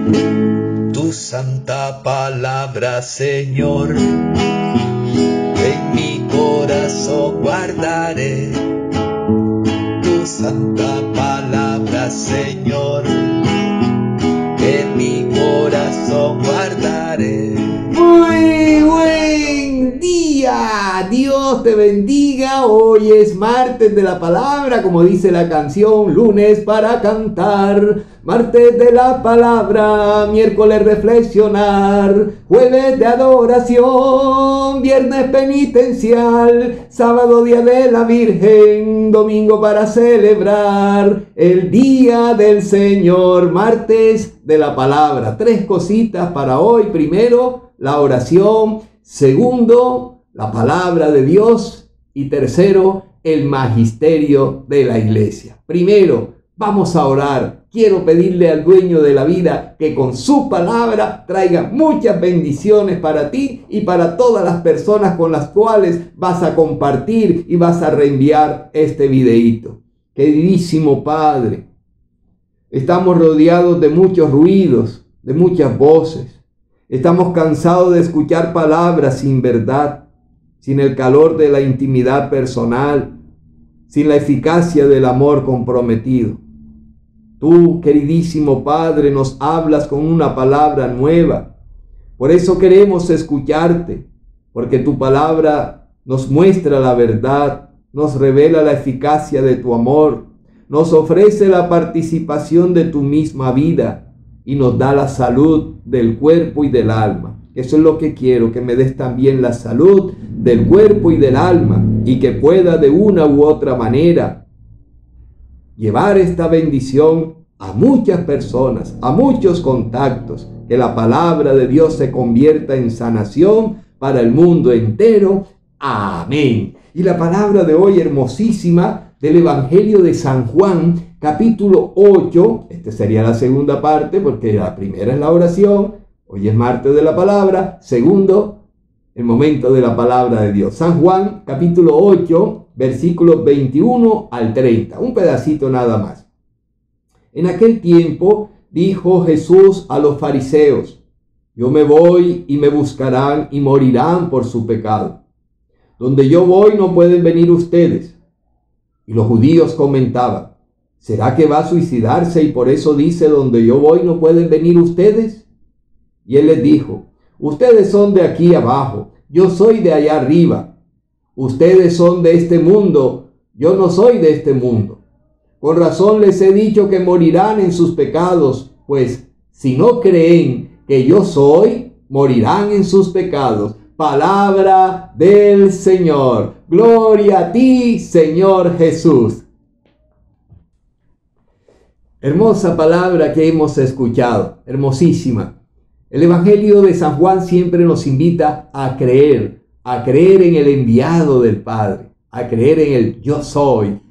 Tu santa palabra, Señor, en mi corazón guardaré. Tu santa palabra, Señor, en mi corazón guardaré. Muy buen día, Dios te bendiga. Hoy es martes de la palabra, como dice la canción, lunes para cantar, martes de la palabra, miércoles reflexionar, jueves de adoración, viernes penitencial, sábado día de la Virgen, domingo para celebrar el día del Señor, martes de la palabra. Tres cositas para hoy. Primero, la oración. Segundo, la palabra de Dios. Y tercero, el magisterio de la iglesia. Primero, vamos a orar. Quiero pedirle al dueño de la vida que con su palabra traiga muchas bendiciones para ti y para todas las personas con las cuales vas a compartir y vas a reenviar este videíto. Queridísimo Padre, estamos rodeados de muchos ruidos, de muchas voces. Estamos cansados de escuchar palabras sin verdad, sin el calor de la intimidad personal, sin la eficacia del amor comprometido. Tú, queridísimo Padre, nos hablas con una palabra nueva. Por eso queremos escucharte, porque tu palabra nos muestra la verdad, nos revela la eficacia de tu amor, nos ofrece la participación de tu misma vida y nos da la salud del cuerpo y del alma. Eso es lo que quiero, que me des también la salud del cuerpo y del alma y que pueda de una u otra manera llevar esta bendición a muchas personas, a muchos contactos, que la palabra de Dios se convierta en sanación para el mundo entero. Amén. Y la palabra de hoy, hermosísima, del Evangelio de San Juan, capítulo 8, esta sería la segunda parte, porque la primera es la oración, hoy es martes de la palabra, segundo, el momento de la palabra de Dios. San Juan, capítulo 8, versículos 21 al 30, un pedacito nada más. En aquel tiempo dijo Jesús a los fariseos: yo me voy y me buscarán y morirán por su pecado. Donde yo voy no pueden venir ustedes. Y los judíos comentaban: ¿será que va a suicidarse y por eso dice donde yo voy no pueden venir ustedes? Y él les dijo: ustedes son de aquí abajo, yo soy de allá arriba. Ustedes son de este mundo, yo no soy de este mundo. Con razón les he dicho que morirán en sus pecados, pues si no creen que yo soy, morirán en sus pecados. Palabra del Señor. Gloria a ti, Señor Jesús. Hermosa palabra que hemos escuchado, hermosísima. El Evangelio de San Juan siempre nos invita a creer en el enviado del Padre, a creer en el yo soy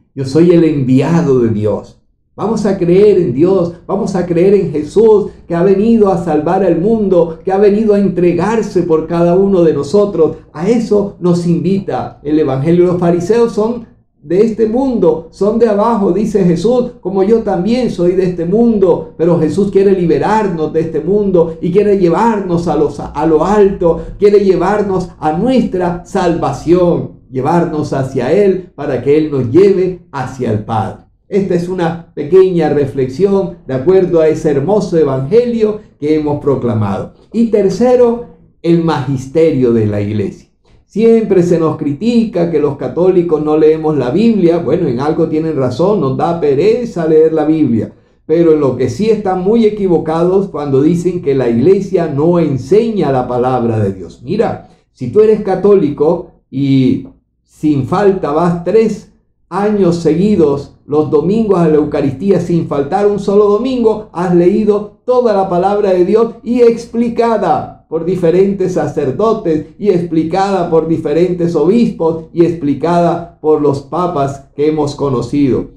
el enviado de Dios. Vamos a creer en Dios, vamos a creer en Jesús, que ha venido a salvar al mundo, que ha venido a entregarse por cada uno de nosotros. A eso nos invita el Evangelio. Los fariseos son de este mundo, son de abajo, dice Jesús, como yo también soy de este mundo, pero Jesús quiere liberarnos de este mundo y quiere llevarnos a lo alto, quiere llevarnos a nuestra salvación, llevarnos hacia Él para que Él nos lleve hacia el Padre. Esta es una pequeña reflexión de acuerdo a ese hermoso evangelio que hemos proclamado. Y tercero, el magisterio de la iglesia. Siempre se nos critica que los católicos no leemos la Biblia. Bueno, en algo tienen razón, nos da pereza leer la Biblia. Pero en lo que sí están muy equivocados cuando dicen que la iglesia no enseña la palabra de Dios. Mira, si tú eres católico y sin falta vas 3 años seguidos los domingos a la Eucaristía sin faltar un solo domingo, has leído toda la palabra de Dios y explicada por diferentes sacerdotes y explicada por diferentes obispos y explicada por los papas que hemos conocido.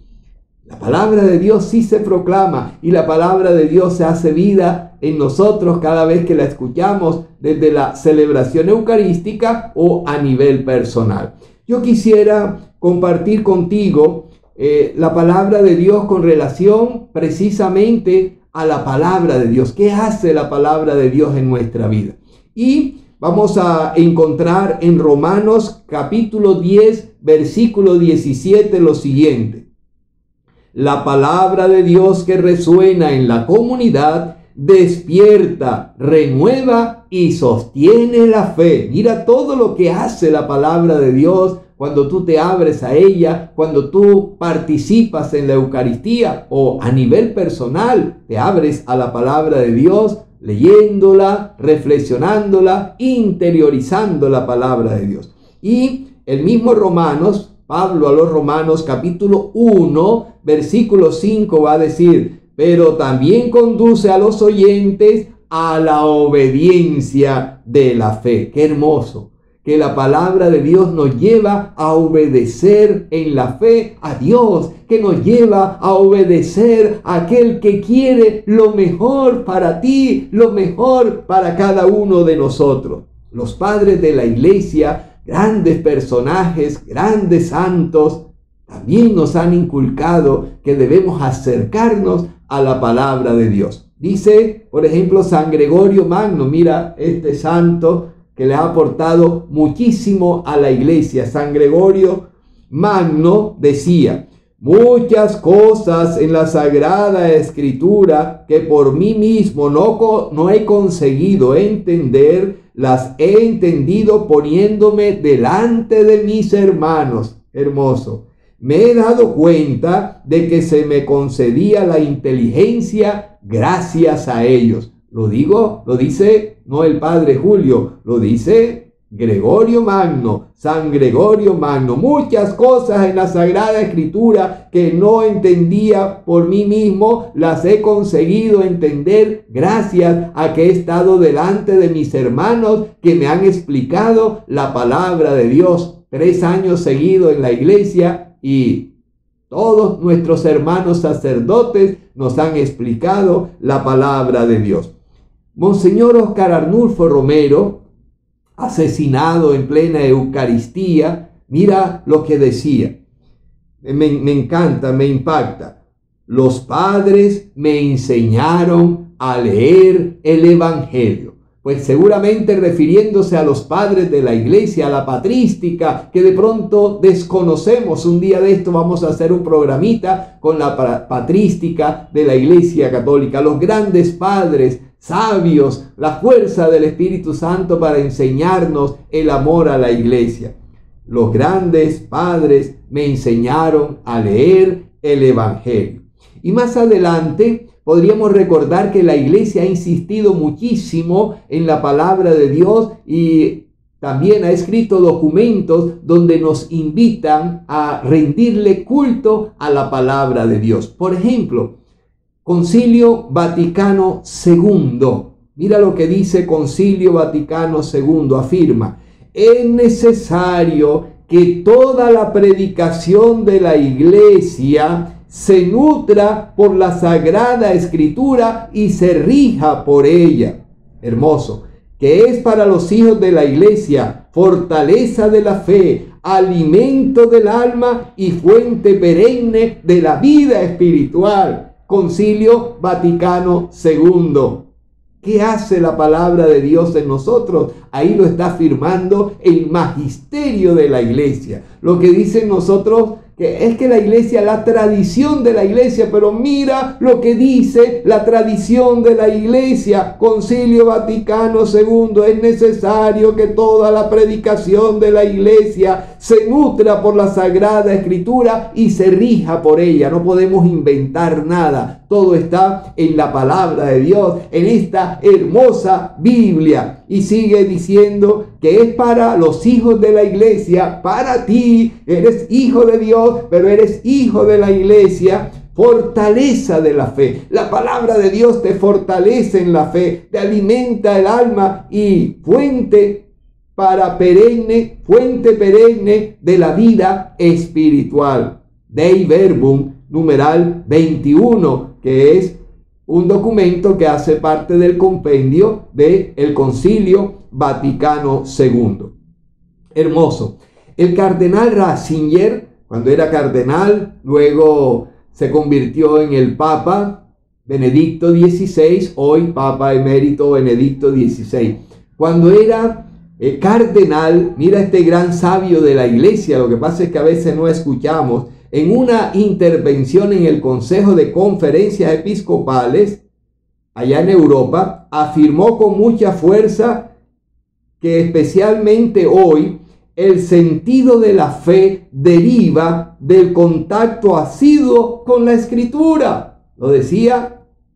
La palabra de Dios sí se proclama y la palabra de Dios se hace vida en nosotros cada vez que la escuchamos desde la celebración eucarística o a nivel personal. Yo quisiera compartir contigo la palabra de Dios con relación precisamente a la palabra de Dios. ¿Qué hace la palabra de Dios en nuestra vida? Y vamos a encontrar en Romanos capítulo 10, versículo 17 lo siguiente. La palabra de Dios que resuena en la comunidad despierta, renueva y sostiene la fe. Mira todo lo que hace la palabra de Dios cuando tú te abres a ella, cuando tú participas en la Eucaristía o a nivel personal te abres a la palabra de Dios, leyéndola, reflexionándola, interiorizando la palabra de Dios. Y el mismo Romanos, Pablo a los Romanos capítulo 1, versículo 5 va a decir: pero también conduce a los oyentes a la obediencia de la fe. ¡Qué hermoso! Que la palabra de Dios nos lleva a obedecer en la fe a Dios, que nos lleva a obedecer a aquel que quiere lo mejor para ti, lo mejor para cada uno de nosotros. Los padres de la iglesia, grandes personajes, grandes santos, también nos han inculcado que debemos acercarnos a la palabra de Dios. Dice, por ejemplo, San Gregorio Magno, mira este santo que le ha aportado muchísimo a la iglesia. San Gregorio Magno decía: muchas cosas en la Sagrada Escritura que por mí mismo no he conseguido entender, las he entendido poniéndome delante de mis hermanos. Hermoso. Me he dado cuenta de que se me concedía la inteligencia gracias a ellos. Lo dice no el padre Julio, lo dice Gregorio Magno, San Gregorio Magno. Muchas cosas en la Sagrada Escritura que no entendía por mí mismo, las he conseguido entender gracias a que he estado delante de mis hermanos que me han explicado la palabra de Dios. 3 años seguidos en la iglesia y todos nuestros hermanos sacerdotes nos han explicado la palabra de Dios. Monseñor Óscar Arnulfo Romero, asesinado en plena Eucaristía, mira lo que decía. Me encanta, me impacta. Los padres me enseñaron a leer el Evangelio. Pues seguramente refiriéndose a los padres de la iglesia, a la patrística, que de pronto desconocemos. Un día de esto vamos a hacer un programita con la patrística de la iglesia católica. Los grandes padres, sabios, la fuerza del Espíritu Santo para enseñarnos el amor a la iglesia. Los grandes padres me enseñaron a leer el Evangelio. Y más adelante podríamos recordar que la iglesia ha insistido muchísimo en la palabra de Dios y también ha escrito documentos donde nos invitan a rendirle culto a la palabra de Dios. Por ejemplo, Concilio Vaticano II. Mira lo que dice Concilio Vaticano II. Afirma: es necesario que toda la predicación de la iglesia se nutra por la Sagrada Escritura y se rija por ella. Hermoso. Que es para los hijos de la iglesia fortaleza de la fe, alimento del alma y fuente perenne de la vida espiritual. Concilio Vaticano II. ¿Qué hace la palabra de Dios en nosotros? Ahí lo está afirmando el magisterio de la iglesia. Lo que dicen nosotros que es que la iglesia, la tradición de la iglesia, pero mira lo que dice la tradición de la iglesia. Concilio Vaticano II: es necesario que toda la predicación de la iglesia se nutra por la Sagrada Escritura y se rija por ella. No podemos inventar nada. Todo está en la palabra de Dios, en esta hermosa Biblia. Y sigue diciendo que es para los hijos de la iglesia, para ti. Eres hijo de Dios, pero eres hijo de la iglesia. Fortaleza de la fe. La palabra de Dios te fortalece en la fe, te alimenta el alma y fuente perenne de la vida espiritual. Dei Verbum, numeral 21, que es un documento que hace parte del compendio del Concilio Vaticano II. Hermoso. El cardenal Ratzinger, cuando era cardenal, luego se convirtió en el Papa, Benedicto XVI, hoy Papa Emérito Benedicto XVI. Cuando era cardenal, mira este gran sabio de la iglesia, lo que pasa es que a veces no escuchamos, en una intervención en el Consejo de Conferencias Episcopales, allá en Europa, afirmó con mucha fuerza que especialmente hoy el sentido de la fe deriva del contacto asiduo con la Escritura. Lo decía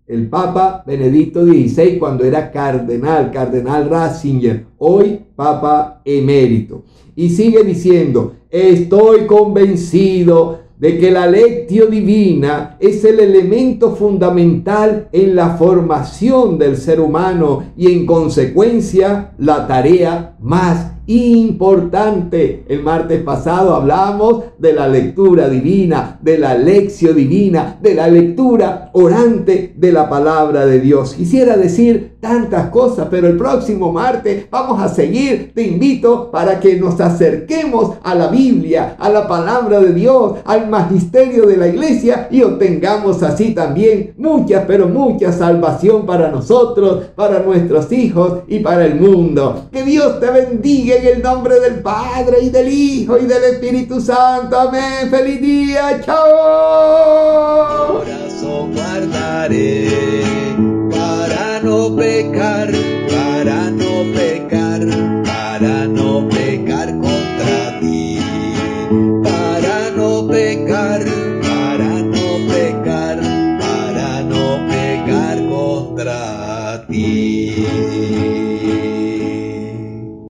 el Papa Benedicto XVI cuando era cardenal Ratzinger, hoy Papa Emérito. Y sigue diciendo, estoy convencido de que la lectio divina es el elemento fundamental en la formación del ser humano y en consecuencia la tarea más importante. El martes pasado hablamos de la lectura divina, de la lección divina, de la lectura orante de la palabra de Dios. Quisiera decir tantas cosas, pero el próximo martes vamos a seguir. Te invito para que nos acerquemos a la Biblia, a la palabra de Dios, al magisterio de la iglesia y obtengamos así también mucha, pero mucha salvación para nosotros, para nuestros hijos y para el mundo. Que Dios te bendiga en el nombre del Padre y del Hijo y del Espíritu Santo. Amén. Feliz día. Chao.